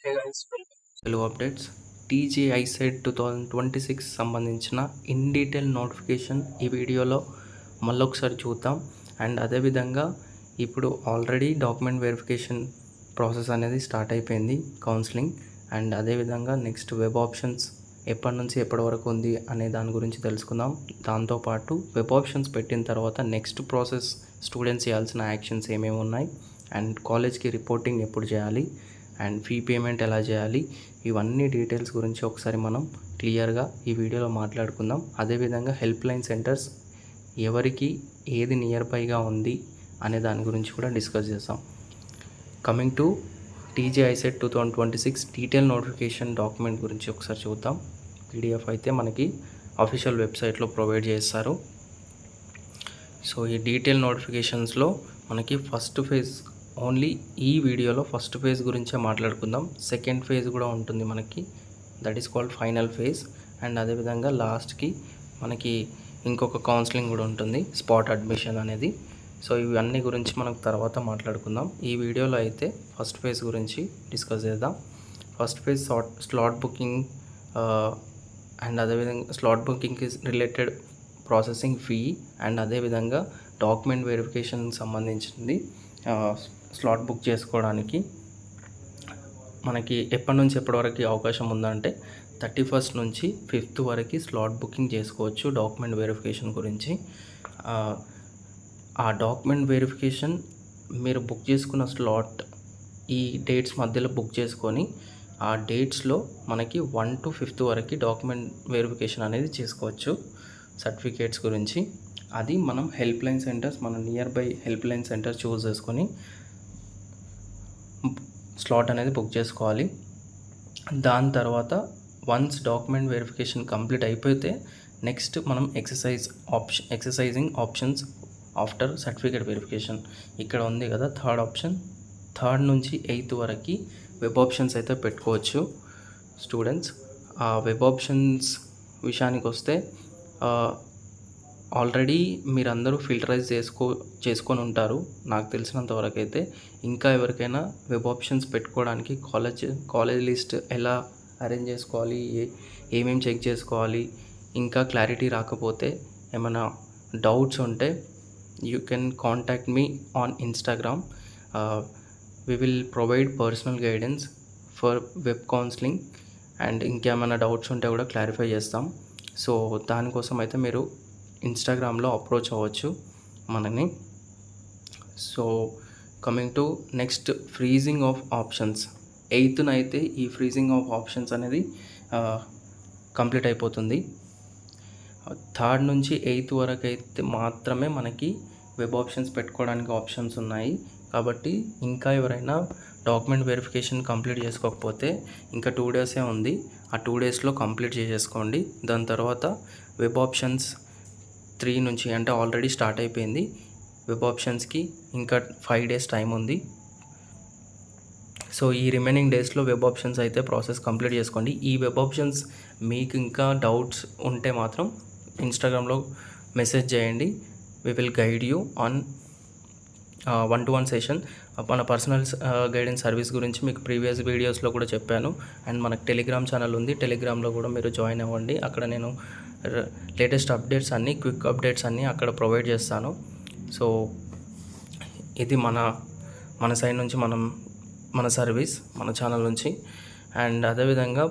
Hey guys, Telugu updates. TGI set 2026 సంబంధించిన in detail notification ఈ వీడియోలో మళ్ళొకసారి చూద్దాం. అండ్ అదేవిధంగా ఇప్పుడు ఆల్రెడీ డాక్యుమెంట్ వెరిఫికేషన్ ప్రాసెస్ అనేది స్టార్ట్ అయిపోయింది, కౌన్సిలింగ్. అండ్ అదేవిధంగా నెక్స్ట్ వెబ్ ఆప్షన్స్ ఎప్పటి నుంచి ఎప్పటి వరకు ఉంది అనే దాని గురించి తెలుసుకుందాం. దాంతోపాటు వెబ్ ఆప్షన్స్ పెట్టిన తర్వాత నెక్స్ట్ ప్రాసెస్ స్టూడెంట్స్ చేయాల్సిన యాక్షన్స్ ఏమేమి ఉన్నాయి, అండ్ కాలేజ్కి రిపోర్టింగ్ ఎప్పుడు చేయాలి, అండ్ ఫీ పేమెంట్ ఎలా చేయాలి, ఇవన్నీ డీటెయిల్స్ గురించి ఒకసారి మనం క్లియర్గా ఈ వీడియోలో మాట్లాడుకుందాం. అదేవిధంగా హెల్ప్ లైన్ సెంటర్స్ ఎవరికి ఏది నియర్ బైగా ఉంది అనే దాని గురించి కూడా డిస్కస్ చేస్తాం. Coming to TGI set 2026 detail notification document గురించి ఒకసారి చూద్దాం. పీడిఎఫ్ అయితే మనకి అఫీషియల్ వెబ్సైట్లో ప్రొవైడ్ చేస్తారు. సో ఈ డీటెయిల్ నోటిఫికేషన్స్లో మనకి ఫస్ట్ ఫేజ్ ఓన్లీ ఈ వీడియోలో ఫస్ట్ ఫేజ్ గురించే మాట్లాడుకుందాం. సెకండ్ ఫేజ్ కూడా ఉంటుంది మనకి, that is called final phase. And అదేవిధంగా లాస్ట్కి మనకి ఇంకొక కౌన్సిలింగ్ కూడా ఉంటుంది, స్పాట్ అడ్మిషన్ అనేది. సో ఇవన్నీ గురించి మనకు తర్వాత మాట్లాడుకుందాం. ఈ వీడియోలో అయితే ఫస్ట్ ఫేజ్ గురించి డిస్కస్ చేద్దాం. First phase slot booking and అదేవిధంగా స్లాట్ బుకింగ్కి రిలేటెడ్ ప్రాసెసింగ్ ఫీ అండ్ అదేవిధంగా డాక్యుమెంట్ వెరిఫికేషన్కి సంబంధించింది. స్లాట్ బుక్ చేసుకోవడానికి మనకి ఎప్పటి నుంచి ఎప్పటి వరకు అవకాశం ఉందంటే 31st నుంచి 5th వరకు స్లాట్ బుకింగ్ చేసుకోవచ్చు డాక్యుమెంట్ వెరిఫికేషన్ గురించి. ఆ డాక్యుమెంట్ వెరిఫికేషన్ మీరు బుక్ చేసుకున్న స్లాట్ ఈ డేట్స్ మధ్యలో బుక్ చేసుకొని ఆ డేట్స్లో మనకి 1 to 5th వరకు డాక్యుమెంట్ వెరిఫికేషన్ అనేది చేసుకోవచ్చు సర్టిఫికేట్స్ గురించి. అది మనం హెల్ప్ లైన్ సెంటర్స్, మన nearby help line centre choose చేసుకొని స్లాట్ అనేది బుక్ చేసుకోవాలి. దాని తర్వాత వన్స్ డాక్యుమెంట్ వెరిఫికేషన్ కంప్లీట్ అయిపోతే నెక్స్ట్ మనం exercising options after certificate verification ఇక్కడ ఉంది కదా, థర్డ్ ఆప్షన్. 3rd నుంచి 8th వరకు వెబ్ ఆప్షన్స్ అయితే పెట్టుకోవచ్చు స్టూడెంట్స్. ఆ వెబ్ ఆప్షన్స్ విషయానికి వస్తే ఆల్రెడీ మీరందరూ ఫిల్టరైజ్ చేసుకొని ఉంటారు నాకు తెలిసినంత వరకు అయితే. ఇంకా ఎవరికైనా వెబ్ ఆప్షన్స్ పెట్టుకోవడానికి కాలేజ్ లిస్ట్ ఎలా అరేంజ్ చేసుకోవాలి, ఏమేమి చెక్ చేసుకోవాలి, ఇంకా క్లారిటీ రాకపోతే ఏమైనా డౌట్స్ ఉంటే you can contact me on Instagram. We will provide personal guidance for web counselling. And ఇంకేమైనా డౌట్స్ ఉంటే కూడా క్లారిఫై చేస్తాం. సో దానికోసం అయితే మీరు ఇన్స్టాగ్రామ్లో అప్రోచ్ అవ్వచ్చు మనని. So coming to next freezing of options. 8th అయితే ఈ ఫ్రీజింగ్ ఆఫ్ ఆప్షన్స్ అనేది కంప్లీట్ అయిపోతుంది. 3rd నుంచి 8th వరకు అయితే మాత్రమే మనకి వెబ్ ఆప్షన్స్ పెట్టుకోవడానికి ఆప్షన్స్ ఉన్నాయి. కాబట్టి ఇంకా ఎవరైనా డాక్యుమెంట్ వెరిఫికేషన్ కంప్లీట్ చేసుకోకపోతే ఇంకా 2 days ఉంది. ఆ 2 daysలో కంప్లీట్ చేసేసుకోండి. దాని తర్వాత వెబ్ ఆప్షన్స్ 3 నుంచి అంటే ఆల్రెడీ స్టార్ట్ అయిపోయింది. వెబ్ ఆప్షన్స్కి ఇంకా 5 days టైం ఉంది. సో ఈ రిమైనింగ్ డేస్లో వెబ్ ఆప్షన్స్ అయితే ప్రాసెస్ కంప్లీట్ చేసుకోండి. ఈ వెబ్ ఆప్షన్స్ మీకు ఇంకా డౌట్స్ ఉంటే మాత్రం ఇన్స్టాగ్రామ్లో మెసేజ్ చేయండి. We will guide you on 1-to-1 session. మన పర్సనల్ గైడెన్స్ సర్వీస్ గురించి మీకు ప్రీవియస్ వీడియోస్లో కూడా చెప్పాను. అండ్ మనకు టెలిగ్రామ్ ఛానల్ ఉంది, టెలిగ్రామ్లో కూడా మీరు జాయిన్ అవ్వండి. అక్కడ నేను లేటెస్ట్ అప్డేట్స్ అన్నీ, క్విక్ అప్డేట్స్ అన్నీ అక్కడ ప్రొవైడ్ చేస్తాను. సో ఇది మన సైడ్ నుంచి మన సర్వీస్, మన ఛానల్ నుంచి. అండ్ అదేవిధంగా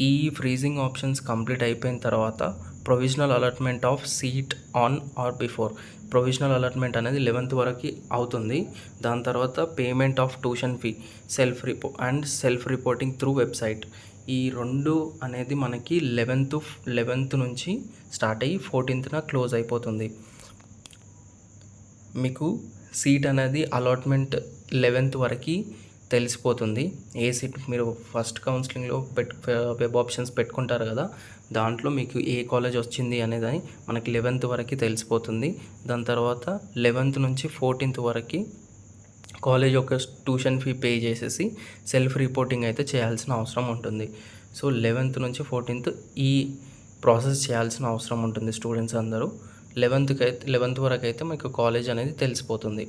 ఈ ఫ్రీజింగ్ ఆప్షన్స్ కంప్లీట్ అయిపోయిన తర్వాత provisional allotment of seat on are before. Provisional allotment అనేది 11th వరకు అవుతుంది. దాని తర్వాత payment of tuition fee, self reporting through website. ఈ 2 అనేది మనకి 11th నుంచి స్టార్ట్ అయ్యి 14th క్లోజ్ అయిపోతుంది. మీకు సీట్ అనేది అలాట్మెంట్ 11th వరకు తెలిసిపోతుంది. ఏ సీట్ మీరు ఫస్ట్ కౌన్సిలింగ్లో వెబ్ ఆప్షన్స్ పెట్టుకుంటారు కదా, దాంట్లో మీకు ఏ కాలేజ్ వచ్చింది అనేది మనకి 11th వరకు తెలిసిపోతుంది. దాని తర్వాత 11th నుంచి 14th వరకు కాలేజ్ యొక్క ట్యూషన్ ఫీ పే చేసేసి సెల్ఫ్ రిపోర్టింగ్ అయితే చేయాల్సిన అవసరం ఉంటుంది. సో 11th నుంచి 14th ఈ ప్రాసెస్ చేయాల్సిన అవసరం ఉంటుంది స్టూడెంట్స్ అందరూ. 11th వరకు అయితే మీకు కాలేజ్ అనేది తెలిసిపోతుంది.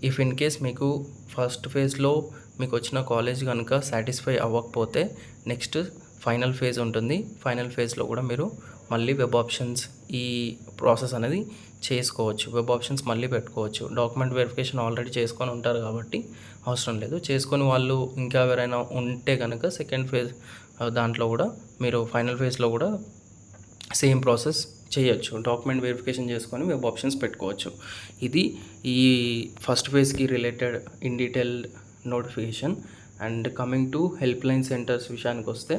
ఇఫ్ ఇన్ కేస్ మీకు ఫస్ట్ ఫేజ్‌లో మీకు వచ్చిన కాలేజ్ కనుక సాటిస్ఫై అవ్వకపోతే నెక్స్ట్ ఫైనల్ ఫేజ్ ఉంటుంది. ఫైనల్ ఫేజ్‌లో కూడా మీరు మళ్ళీ వెబ్ ఆప్షన్స్ ఈ ప్రాసెస్ అనేది చేసుకోవచ్చు. వెబ్ ఆప్షన్స్ మళ్ళీ పెట్టుకోవచ్చు. డాక్యుమెంట్ వెరిఫికేషన్ ఆల్రెడీ చేసుకొని ఉంటారు కాబట్టి అవసరం లేదు. చేసుకొని వాళ్ళు ఇంకా ఎవరైనా ఉంటే కనుక సెకండ్ ఫేజ్ దాంట్లో కూడా మీరు ఫైనల్ ఫేజ్‌లో కూడా సేమ్ ప్రాసెస్ చేయొచ్చు. డాక్యుమెంట్ వెరిఫికేషన్ చేసుకొని వెబ్ ఆప్షన్స్ పెట్టుకోవచ్చు. ఇది ఈ ఫస్ట్ ఫేజ్‌కి related in detail notification. And coming to help line centres విషయానికి వస్తే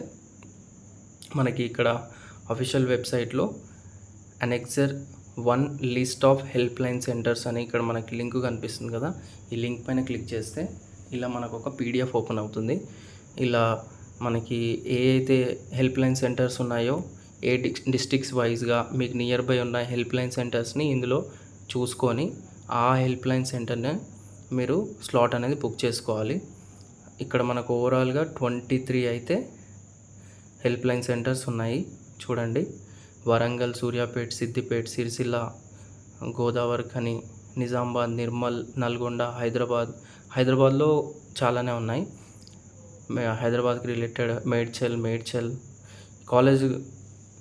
మనకి ఇక్కడ అఫీషియల్ వెబ్సైట్లో annexure 1 list of help line centres అని ఇక్కడ మనకి లింక్ కనిపిస్తుంది కదా, ఈ లింక్ పైన క్లిక్ చేస్తే ఇలా మనకు ఒక పీడిఎఫ్ ఓపెన్ అవుతుంది. ఇలా మనకి ఏ అయితే హెల్ప్ లైన్ సెంటర్స్ ఉన్నాయో ఏ డిస్ట్రిక్ట్స్ వైజ్గా మీకు నియర్ బై ఉన్న హెల్ప్ లైన్ సెంటర్స్ని ఇందులో చూసుకొని ఆ హెల్ప్ లైన్ సెంటర్ని మీరు స్లాట్ అనేది బుక్ చేసుకోవాలి. ఇక్కడ మనకు ఓవరాల్గా 23 అయితే హెల్ప్ లైన్ సెంటర్స్ ఉన్నాయి చూడండి. వరంగల్, సూర్యాపేట్, సిద్దిపేట్, సిరిసిల్ల, గోదావరి ఖని, నిజామాబాద్, నిర్మల్, నల్గొండ, హైదరాబాద్లో చాలానే ఉన్నాయి. హైదరాబాద్కి రిలేటెడ్ మేడ్చల్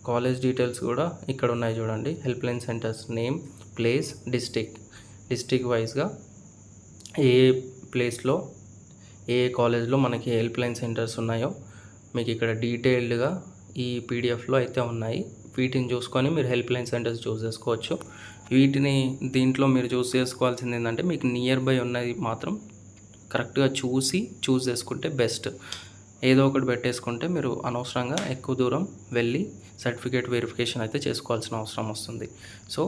కాలేజ్ డీటెయిల్స్ కూడా ఇక్కడ ఉన్నాయి చూడండి. Help line centres name, place, district వైజ్గా ఏ ప్లేస్లో ఏ కాలేజ్లో మనకి హెల్ప్ లైన్ సెంటర్స్ ఉన్నాయో మీకు ఇక్కడ డీటెయిల్డ్గా ఈ పీడిఎఫ్లో అయితే ఉన్నాయి. వీటిని చూసుకొని మీరు హెల్ప్ లైన్ సెంటర్స్ చూస్ చేసుకోవచ్చు. దీంట్లో మీరు చూస్ చేసుకోవాల్సింది ఏంటంటే మీకు నియర్ బై ఉన్నది మాత్రం కరెక్ట్గా చూస్ చేసుకుంటే బెస్ట్. ఏదో ఒకటి పెట్టేసుకుంటే మీరు అనవసరంగా ఎక్కువ దూరం వెళ్ళి సర్టిఫికేట్ వెరిఫికేషన్ అయితే చేసుకోవాల్సిన అవసరం వస్తుంది. సో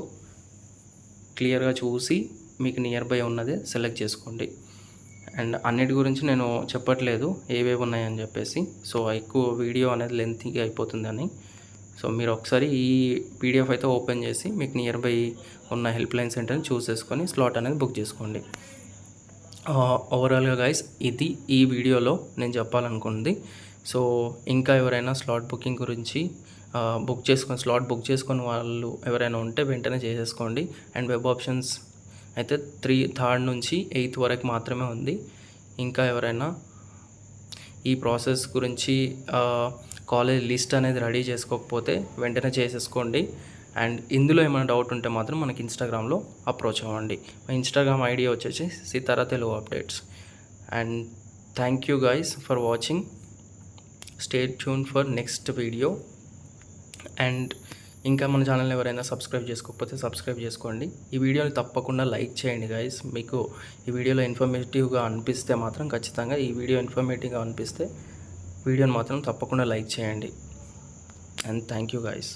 క్లియర్గా చూసి మీకు నియర్ బై ఉన్నదే సెలెక్ట్ చేసుకోండి. అండ్ అన్నిటి గురించి నేను చెప్పట్లేదు ఏవేవి ఉన్నాయని చెప్పేసి, సో ఎక్కువ వీడియో అనేది లెంతీగా అయిపోతుందని. సో మీరు ఒకసారి ఈ పీడిఎఫ్ అయితే ఓపెన్ చేసి మీకు నియర్ బై ఉన్న హెల్ప్ లైన్ సెంటర్ని చూస్ చేసుకొని స్లాట్ అనేది బుక్ చేసుకోండి. ఓవరాల్గా గైస్ ఇది ఈ వీడియోలో నేను చెప్పాలనుకుంది. సో ఇంకా ఎవరైనా స్లాట్ బుకింగ్ గురించి స్లాట్ బుక్ చేసుకొని వాళ్ళు ఎవరైనా ఉంటే వెంటనే చేసేసుకోండి. అండ్ వెబ్ ఆప్షన్స్ అయితే 3rd నుంచి 8th వరకు మాత్రమే ఉంది. ఇంకా ఎవరైనా ఈ ప్రాసెస్ గురించి కాలేజ్ లిస్ట్ అనేది రెడీ చేసుకోకపోతే వెంటనే చేసేసుకోండి. అండ్ ఇందులో ఏమైనా డౌట్ ఉంటే మాత్రం మనకి ఇన్స్టాగ్రామ్లో అప్రోచ్ అవ్వండి. మా ఇన్స్టాగ్రామ్ ఐడి వచ్చేసి Sitara Telugu updates. And thank you guys for watching. Stay tuned for next video. And ఇంకా మన ఛానల్ ఎవరైనా సబ్స్క్రైబ్ చేసుకోకపోతే సబ్స్క్రైబ్ చేసుకోండి. ఈ వీడియోని తప్పకుండా లైక్ చేయండి గైస్. మీకు ఈ వీడియోలో ఇన్ఫర్మేటివ్గా అనిపిస్తే మాత్రం ఖచ్చితంగా ఈ వీడియో ఇన్ఫర్మేటివ్గా అనిపిస్తే వీడియోని మాత్రం తప్పకుండా లైక్ చేయండి. And thank you guys.